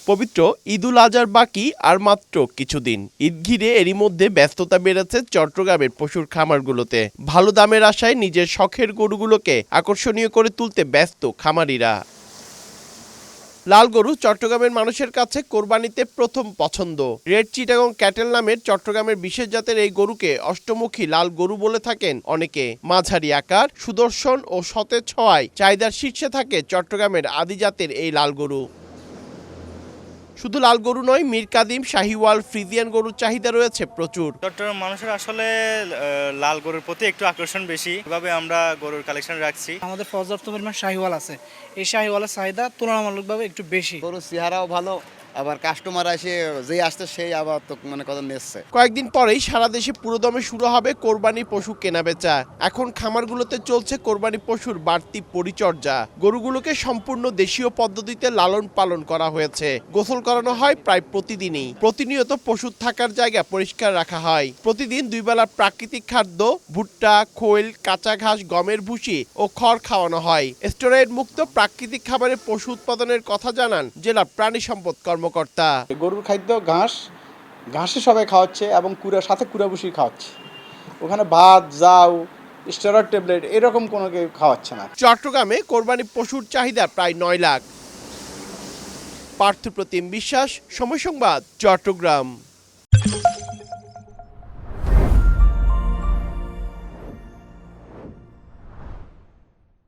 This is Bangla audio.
পবিত্র ঈদুল আজহার বাকি আর মাত্র কিছুদিন। ঈদ ঘিরে এরই মধ্যে ব্যস্ততা বেড়েছে চট্টগ্রামের পশুর খামারগুলোতে। ভালো দামের আশায় নিজের শখের গরুগুলোকে আকর্ষণীয় করে তুলতে ব্যস্ত খামারিরা। লাল গরু চট্টগ্রামের মানুষের কাছে কোরবানিতে প্রথম পছন্দ। রেড চিটাগং ক্যাটেল নামের চট্টগ্রামের বিশেষ জাতের এই গরুকে অষ্টমুখী লাল গরু বলে থাকেন অনেকে। মাঝারি আকার, সুদর্শন ও সতেজ হওয়ায় চাহিদার শীর্ষে থাকে চট্টগ্রামের আদি জাতের এই লাল গরু। শুধু লাল গরু নয়, মীর কাদিম, শাহিওয়াল, ফ্রিজিয়ান গরুর চাহিদা রয়েছে প্রচুর। চট্টগ্রাম মানুষের আসলে লাল গরুর প্রতি একটু আকর্ষণ বেশি, এভাবে আমরা গরুর কালেকশন রাখছি। আমাদের পর্যাপ্ত পরিমাণ শাহিওয়াল আছে, এই শাহিওয়ালের চাহিদা তুলনামূলকভাবে একটু বেশি। গরুর চেহারাও ভালো, আবার কাস্টমার এসে যেই আসছে সেই আবার তো মানে কথা নিচ্ছে। কয়েকদিন পরেই সারা দেশে পুরোদমে শুরু হবে কোরবানি পশু কেনাবেচা। এখন খামারগুলোতে চলছে কোরবানি পশুর বাড়তি পরিচর্যা। গরুগুলোকে সম্পূর্ণ দেশীয় পদ্ধতিতে লালন পালন করা হয়েছে। গোসল করানো হয় প্রায় প্রতিদিনই। প্রতিনিয়ত পশুর থাকার জায়গা পরিষ্কার রাখা হয়। প্রতিদিন 2 বেলা প্রাকৃতিক খাদ্য, ভুট্টা, খৈল, কাঁচা ঘাস, গমের ভুসি ও খড় খাওয়ানো হয়। স্টেরয়েড মুক্ত প্রাকৃতিক খাবারে পশু উৎপাদনের কথা জানান জেলা প্রাণী সম্পদ কর্মকর্তা। গরুর খাদ্য ঘাসে সবাই খাওয়াচ্ছে এবং সাথে কুড়া বসি খাওয়াচ্ছে। ওখানে ভাত, জাউ, স্টেরয়েড ট্যাবলেট এরকম কোনো কেউ খাওয়াচ্ছে না। চট্টগ্রামে কোরবানি পশুর চাহিদা প্রায় 9 লাখ। পার্থপ্রতিম বিশ্বাস, সময় সংবাদ, চট্টগ্রাম।